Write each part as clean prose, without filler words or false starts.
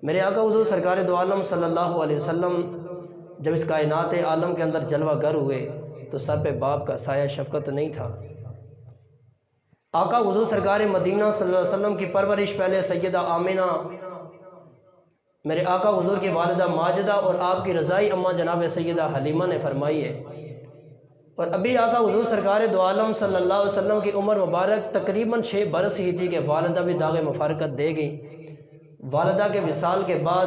میرے آقا حضور سرکار دو عالم صلی اللہ علیہ وسلم جب اس کائنات عالم کے اندر جلوہ گر ہوئے تو سر پہ باپ کا سایہ شفقت نہیں تھا۔ آقا حضور سرکار مدینہ صلی اللہ علیہ وسلم کی پرورش پہلے سیدہ آمینہ میرے آقا حضور کی والدہ ماجدہ اور آپ کی رضائی اماں جناب سیدہ حلیمہ نے فرمائی ہے، اور ابھی آقا حضور سرکار دو عالم صلی اللہ علیہ وسلم کی عمر مبارک تقریباً 6 برس ہی تھی کہ والدہ بھی داغ مفارقت دے گئی۔ والدہ کے وصال کے بعد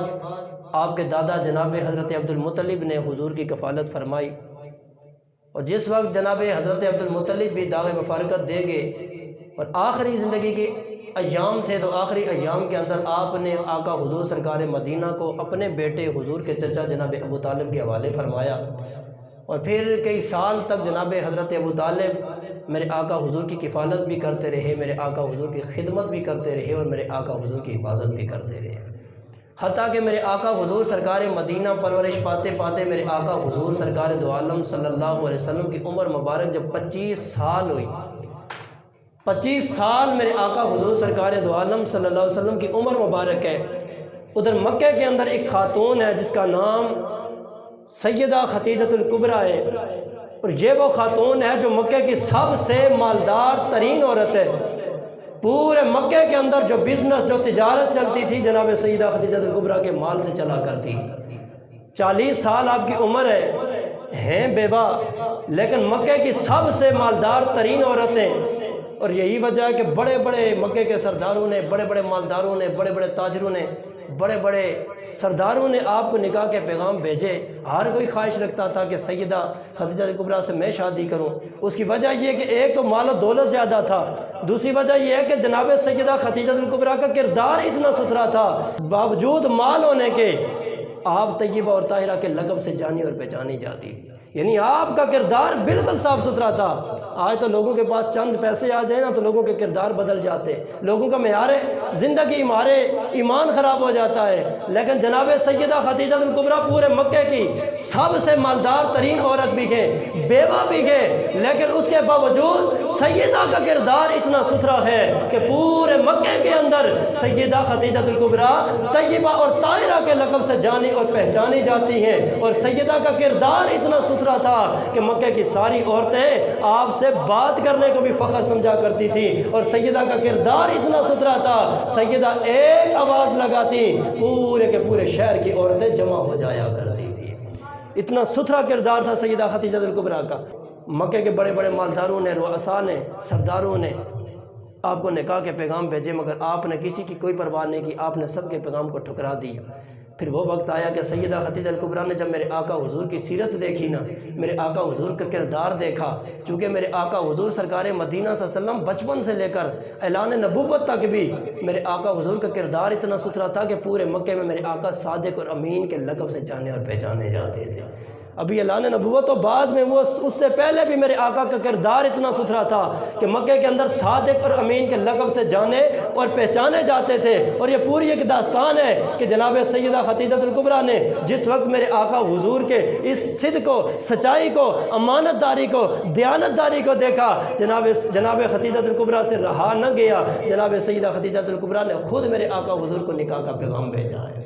آپ کے دادا جناب حضرت عبدالمطلب نے حضور کی کفالت فرمائی، اور جس وقت جناب حضرت عبدالمطلب بھی داغ مفارقت دے گئے اور آخری زندگی کے ایام تھے، تو آخری ایام کے اندر آپ نے آقا حضور سرکار مدینہ کو اپنے بیٹے حضور کے چچا جناب ابو طالب کے حوالے فرمایا، اور پھر کئی سال تک جناب حضرت ابو طالب میرے آقا حضور کی کفالت بھی کرتے رہے، میرے آقا حضور کی خدمت بھی کرتے رہے، اور میرے آقا حضور کی حفاظت بھی کرتے رہے، حتیٰ کہ میرے آقا حضور سرکار مدینہ پرورش پاتے پاتے میرے آقا حضور سرکار دو عالم صلی اللہ علیہ وسلم کی عمر مبارک جب 25 سال ہوئی، 25 سال میرے آقا حضور سرکار دو عالم صلی اللہ علیہ وسلم کی عمر مبارک ہے، ادھر مکہ کے اندر ایک خاتون ہے جس کا نام سیدہ خدیجہ الکبریٰ ہے، اور یہ وہ خاتون ہے جو مکہ کی سب سے مالدار ترین عورت ہے۔ پورے مکہ کے اندر جو بزنس جو تجارت چلتی تھی جناب سیدہ خدیجہ الکبریٰ کے مال سے چلا کرتی تھی۔ 40 سال آپ کی عمر ہے بیوہ، لیکن مکہ کی سب سے مالدار ترین عورتیں، اور یہی وجہ ہے کہ بڑے بڑے مکہ کے سرداروں نے، بڑے بڑے مالداروں نے، بڑے بڑے تاجروں نے، بڑے بڑے سرداروں نے آپ کو نکاح کے پیغام بھیجے۔ ہر کوئی خواہش رکھتا تھا کہ سیدہ خدیجہ الکبریٰ سے میں شادی کروں۔ اس کی وجہ یہ کہ ایک تو مال و دولت زیادہ تھا، دوسری وجہ یہ ہے کہ جناب سیدہ خدیجہ الکبریٰ کا کردار اتنا ستھرا تھا، باوجود مال ہونے کے آپ طیبہ اور طاہرہ کے لقب سے جانی اور پہچانی جاتی تھی، یعنی آپ کا کردار بالکل صاف ستھرا تھا۔ آج تو لوگوں کے پاس چند پیسے آ جائیں نا تو لوگوں کے کردار بدل جاتے، لوگوں کا معیار زندگی ہمارے ایمان خراب ہو جاتا ہے، لیکن جناب سیدہ خدیجہ الکبریٰ پورے مکہ کی سب سے مالدار ترین عورت بھی ہے، بیوہ بھی ہے، لیکن اس کے باوجود سیدہ کا کردار اتنا ستھرا ہے کہ پورے مکہ کے اندر سیدہ خدیجہ الکبریٰ طیبہ اور طاہرہ کے لقب سے جانی اور پہچانی جاتی ہیں، اور سیدہ کا کردار اتنا ستھرا تھا کہ مکہ کی ساری عورتیں آپ سے بات کرنے کو بھی فخر سمجھا کرتی تھی، اور سیدہ کا کردار اتنا ستھرا تھا، سیدہ ایک آواز لگاتی پورے کے پورے شہر کی عورتیں جمع ہو جایا کرتی تھی۔ اتنا ستھرا کردار تھا سیدہ خدیجہ الکبریٰ کا۔ مکہ کے بڑے بڑے مالداروں نے، رؤساء نے، سرداروں نے آپ کو نکاح کے پیغام بھیجے، مگر آپ نے کسی کی کوئی پرواہ نہیں کی، آپ نے سب کے پیغام کو ٹھکرا دیا۔ پھر وہ وقت آیا کہ سیدہ خدیجہ الکبریٰ نے جب میرے آقا حضور کی سیرت دیکھی نا، میرے آقا حضور کا کردار دیکھا، چونکہ میرے آقا حضور سرکار مدینہ صلی اللہ علیہ وسلم بچپن سے لے کر اعلان نبوت تک بھی میرے آقا حضور کا کردار اتنا ستھرا تھا کہ پورے مکہ میں میرے آقا صادق اور امین کے لقب سے جانے اور پہچانے جاتے تھے۔ ابھی اعلان نبوت تو بعد میں، وہ اس سے پہلے بھی میرے آقا کا کردار اتنا ستھرا تھا کہ مکہ کے اندر صادق اور امین کے لقب سے جانے اور پہچانے جاتے تھے۔ اور یہ پوری ایک داستان ہے کہ جناب سیدہ خدیجہ الکبریٰ نے جس وقت میرے آقا حضور کے اس صدق کو، سچائی کو، امانت داری کو، دیانت داری کو دیکھا، جناب خدیجہ الکبریٰ سے رہا نہ گیا۔ جناب سیدہ خدیجہ الکبریٰ نے خود میرے آقا حضور کو نکاح کا پیغام بھیجا ہے،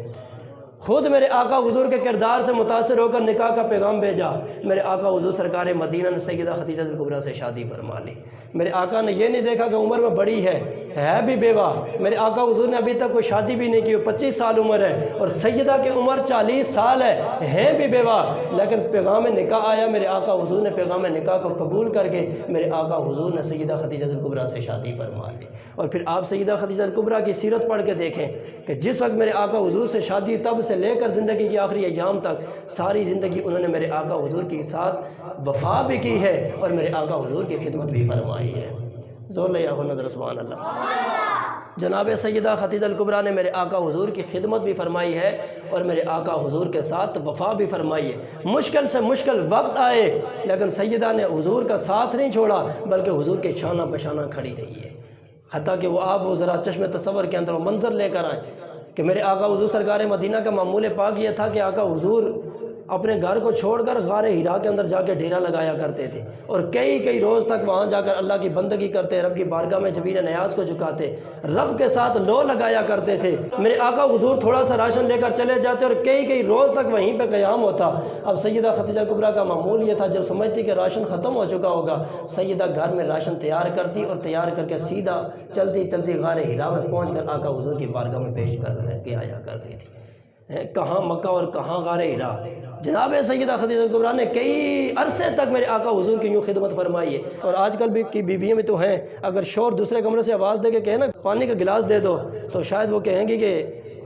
خود میرے آقا حضور کے کردار سے متاثر ہو کر نکاح کا پیغام بھیجا۔ میرے آقا حضور سرکار مدینہ نے سیدہ خدیجہ الکبریٰ سے شادی فرما لی۔ میرے آقا نے یہ نہیں دیکھا کہ عمر میں بڑی ہے بھی بیوہ، میرے آقا حضور نے ابھی تک کوئی شادی بھی نہیں کی، 25 سال عمر ہے، اور سیدہ کی عمر 40 سال ہے بھی بیوہ، لیکن پیغام نکاح آیا، میرے آقا حضور نے پیغام نکاح کو قبول کر کے میرے آقا حضور نے سیدہ خدیجہ الکبریٰ سے شادی فرما لی۔ اور پھر آپ سیدہ خدیجہ الکبریٰ کی سیرت پڑھ کے دیکھیں کہ جس وقت میرے آقا حضور سے شادی، تب سے لے کر زندگی کے آخری ایام تک ساری زندگی انہوں نے میرے آقا حضور کے ساتھ وفا بھی کی ہے اور میرے آقا حضور کی خدمت بھی فرمائی ہے۔ زور لیا ہو نظر سبحان اللہ۔ جناب سیدہ خدیجہ الکبریٰ نے میرے آقا حضور کی خدمت بھی فرمائی ہے اور میرے آقا حضور کے ساتھ وفا بھی فرمائی ہے۔ مشکل سے مشکل وقت آئے لیکن سیدہ نے حضور کا ساتھ نہیں چھوڑا، بلکہ حضور کے شانہ بشانہ کھڑی رہی ہے، حتیٰ کہ وہ ذرا چشم تصور کے اندر وہ منظر لے کر آئیں کہ میرے آقا حضور سرکار مدینہ کا معمول پاک یہ تھا کہ آقا حضور اپنے گھر کو چھوڑ کر غار ہرا کے اندر جا کے ڈیرا لگایا کرتے تھے اور کئی روز تک وہاں جا کر اللہ کی بندگی کرتے، رب کی بارگاہ میں جبین نیاز کو جھکاتے، رب کے ساتھ لو لگایا کرتے تھے۔ میرے آقا حضور تھوڑا سا راشن لے کر چلے جاتے اور کئی روز تک وہیں پہ قیام ہوتا۔ اب سیدہ خدیجہ کبریٰ کا معمول یہ تھا، جب سمجھتی کہ راشن ختم ہو چکا ہوگا، سیدہ گھر میں راشن تیار کرتی اور تیار کر کے سیدھا چلتی غار ہرا میں پہنچ کر آقا حضور کی بارگاہ میں پیش کر کے آیا کرتی تھی۔ کہاں مکہ اور کہاں غار ہرا۔ جناب سیدہ خدیجہ کبریٰ نے کئی عرصے تک میرے آقا حضور کی یوں خدمت فرمائی ہے۔ اور آج کل بھی کی بیویاں بھی تو ہیں، اگر شوہر دوسرے کمرے سے آواز دے کے کہے نا پانی کا گلاس دے دو، تو شاید وہ کہیں گی کہ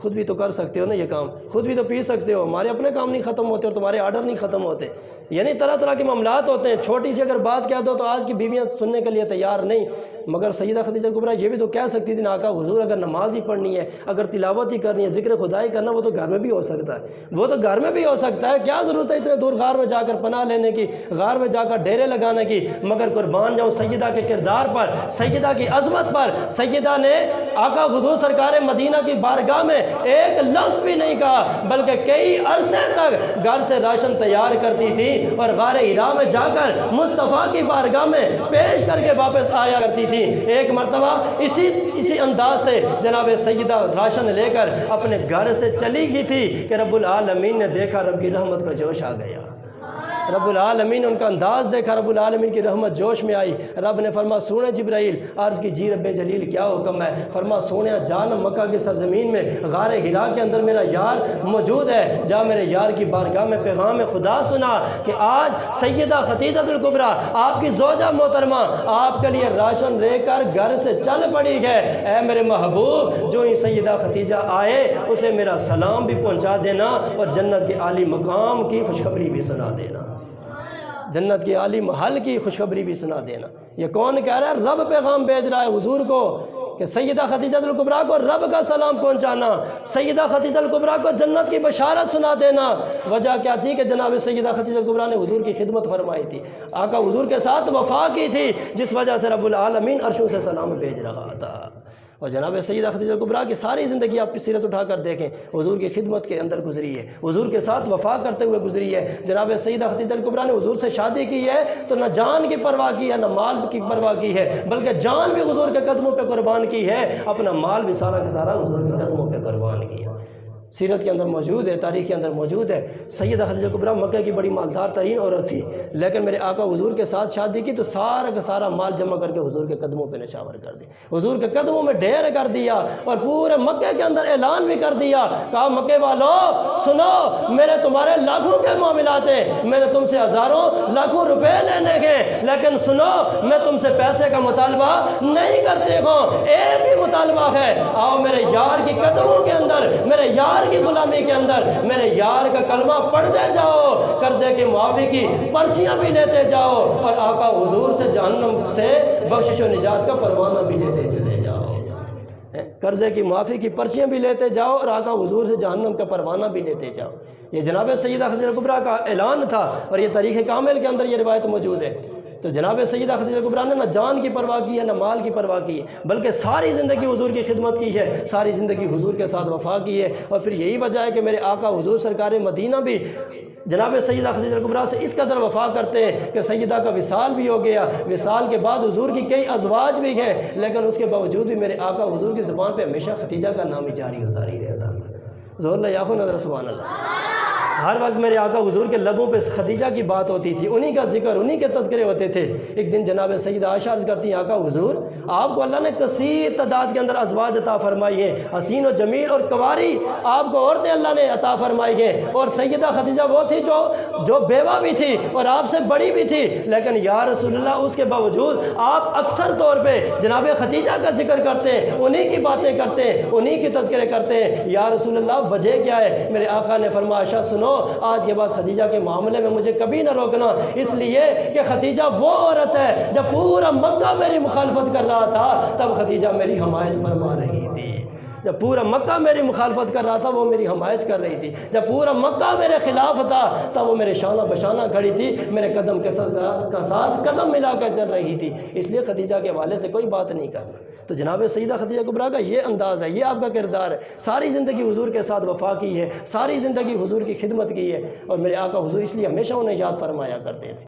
خود بھی تو کر سکتے ہو نا یہ کام، خود بھی تو پی سکتے ہو، ہمارے اپنے کام نہیں ختم ہوتے اور تمہارے آرڈر نہیں ختم ہوتے۔ یعنی طرح کے معاملات ہوتے ہیں، چھوٹی سی اگر بات کہہ دو تو آج کی بیویاں سننے کے لیے تیار نہیں۔ مگر سیدہ خدیجہ کبریٰ یہ بھی تو کہہ سکتی تھی، آقا حضور اگر نماز ہی پڑھنی ہے، اگر تلاوت ہی کرنی ہے، ذکر خدا ہی کرنا، وہ تو گھر میں بھی ہو سکتا ہے، وہ تو گھر میں بھی ہو سکتا ہے، کیا ضرورت ہے اتنے دور غار میں جا کر پناہ لینے کی، غار میں جا کر ڈیرے لگانے کی۔ مگر قربان جاؤں سیدہ کے کردار پر، سیدہ کی عظمت پر۔ سیدہ نے آقا حضور سرکار مدینہ کی بارگاہ میں ایک لفظ بھی نہیں کہا، بلکہ کئی عرصے تک گھر سے راشن تیار کرتی تھی اور غار ہرا میں جا کر مصطفیٰ کی بارگاہ میں پیش کر کے واپس آیا کرتی تھی۔ ایک مرتبہ اسی انداز سے جناب سیدہ راشن لے کر اپنے گھر سے چلی گئی تھی کہ رب العالمین نے دیکھا، رب کی رحمت کا جوش آ گیا۔ رب العالمین ان کا انداز دیکھا، رب العالمین کی رحمت جوش میں آئی۔ رب نے فرما سونے جبرائیل، عرض کی جی رب جلیل کیا حکم ہے؟ فرما سونے جان مکہ کی سرزمین میں غار ہرا کے اندر میرا یار موجود ہے، جا میرے یار کی بارگاہ میں پیغام خدا سنا کہ آج سیدہ خدیجہ کبریٰ آپ کی زوجہ محترمہ آپ کے لیے راشن لے کر گھر سے چل پڑی ہے۔ اے میرے محبوب، جو ہی سیدہ خدیجہ آئے اسے میرا سلام بھی پہنچا دینا اور جنت کے عالی مقام کی خوشخبری بھی سنا دینا، جنت کے عالی محل کی خوشخبری بھی سنا دینا۔ یہ کون کہہ رہا ہے؟ رب پیغام بھیج رہا ہے حضور کو کہ سیدہ خدیجہ کبریٰ کو رب کا سلام پہنچانا، سیدہ خدیجہ کبریٰ کو جنت کی بشارت سنا دینا۔ وجہ کیا تھی کہ جناب سیدہ خدیجہ کبریٰ نے حضور کی خدمت فرمائی تھی، آقا حضور کے ساتھ وفا کی تھی، جس وجہ سے رب العالمین عرشوں سے سلام بھیج رہا تھا۔ اور جناب سیدہ خدیجہ کبریٰ کی ساری زندگی آپ کی سیرت اٹھا کر دیکھیں، حضور کی خدمت کے اندر گزری ہے، حضور کے ساتھ وفا کرتے ہوئے گزری ہے۔ جناب سیدہ خدیجہ کبریٰ نے حضور سے شادی کی ہے تو نہ جان کی پرواہ کی ہے، نہ مال کی پرواہ کی ہے، بلکہ جان بھی حضور کے قدموں پہ قربان کی ہے، اپنا مال بھی سارا کا سارا حضور کے قدموں پہ قربان کیا۔ سیرت کے اندر موجود ہے، تاریخ کے اندر موجود ہے۔ سیدہ خدیجہ کبریٰ مکہ کی بڑی مالدار ترین عورت تھی، لیکن میرے آقا حضور کے ساتھ شادی کی تو سارا کا سارا مال جمع کر کے حضور کے قدموں پہ نشاور کر دیا، حضور کے قدموں میں ڈھیر کر دیا اور پورے مکے کے اندر اعلان بھی کر دیا، کہا مکے والوں سنو، میرے تمہارے لاکھوں کے معاملات ہیں، میں نے تم سے ہزاروں لاکھوں روپے لینے کے، لیکن سنو میں تم سے پیسے کا مطالبہ نہیں کرتے ہوں، ایک ہی مطالبہ ہے، آؤ میرے یار کی قدموں کے اندر، میرے یار کی غلامی کے اندر میرے یار کا کلمہ پڑھتے جاؤ، قرضے کی معافی کی پرچیاں بھی لیتے جاؤ اور آقا حضور سے جہنم سے بخشش و نجات کا پروانہ بھی لیتے چلے جاؤ، قرضے کی معافی کی پرچیاں بھی لیتے جاؤ اور آقا حضور سے جہنم کا پروانہ بھی لیتے جاؤ۔ یہ جناب سیدہ خدیجہ کبریٰ کا اعلان تھا اور یہ تاریخ کامل کے اندر یہ روایت موجود ہے۔ تو جناب سیدہ خدیجہ کبریٰ نے نہ جان کی پرواہ کی ہے، نہ مال کی پرواہ کی ہے، بلکہ ساری زندگی حضور کی خدمت کی ہے، ساری زندگی حضور کے ساتھ وفا کی ہے۔ اور پھر یہی وجہ ہے کہ میرے آقا حضور سرکار مدینہ بھی جناب سیدہ خدیجہ کبریٰ سے اس قدر وفا کرتے ہیں کہ سیدہ کا وصال بھی ہو گیا، وصال کے بعد حضور کی کئی ازواج بھی ہیں، لیکن اس کے باوجود بھی میرے آقا حضور کی زبان پہ ہمیشہ خدیجہ کا نام ہی جاری و ساری رہتا تھا۔ زور اللہ یاخو نظر سبحان اللہ۔ ہر وقت میرے آقا حضور کے لبوں پہ خدیجہ کی بات ہوتی تھی، انہی کا ذکر، انہی کے تذکرے ہوتے تھے۔ ایک دن جناب سیدہ عائشہ عرض کرتی ہیں آقا حضور آپ کو اللہ نے کثیر تعداد کے اندر ازواج عطا فرمائی ہیں، حسین و جمیل اور کنواری آپ کو عورتیں اللہ نے عطا فرمائی ہیں، اور سیدہ خدیجہ وہ تھی جو بیوہ بھی تھی اور آپ سے بڑی بھی تھی، لیکن یا رسول اللہ اس کے باوجود آپ اکثر طور پہ جناب خدیجہ کا ذکر کرتے ہیں، انہی کی باتیں کرتے ہیں، انہی کے تذکرے کرتے ہیں، یا رسول اللہ وجہ کیا ہے؟ میرے آقا نے فرمایا عائشہ سنو، آج کے بعد خدیجہ کے معاملے میں مجھے کبھی نہ روکنا، اس لیے کہ خدیجہ وہ عورت ہے جب پورا مکہ میری مخالفت کر رہا تھا تب خدیجہ میری حمایت فرما رہی تھی، جب پورا مکہ میری مخالفت کر رہا تھا وہ میری حمایت کر رہی تھی، جب پورا مکہ میرے خلاف تھا تب وہ میرے شانہ بشانہ کھڑی تھی، میرے قدم کے ساتھ قدم ملا کر چل رہی تھی، اس لیے خدیجہ کے حوالے سے کوئی بات نہیں کرنا۔ تو جناب سیدہ خدیجہ کبریٰ کا یہ انداز ہے، یہ آپ کا کردار ہے، ساری زندگی حضور کے ساتھ وفا کی ہے، ساری زندگی حضور کی خدمت کی ہے، اور میرے آقا حضور اس لیے ہمیشہ انہیں یاد فرمایا کرتے تھے۔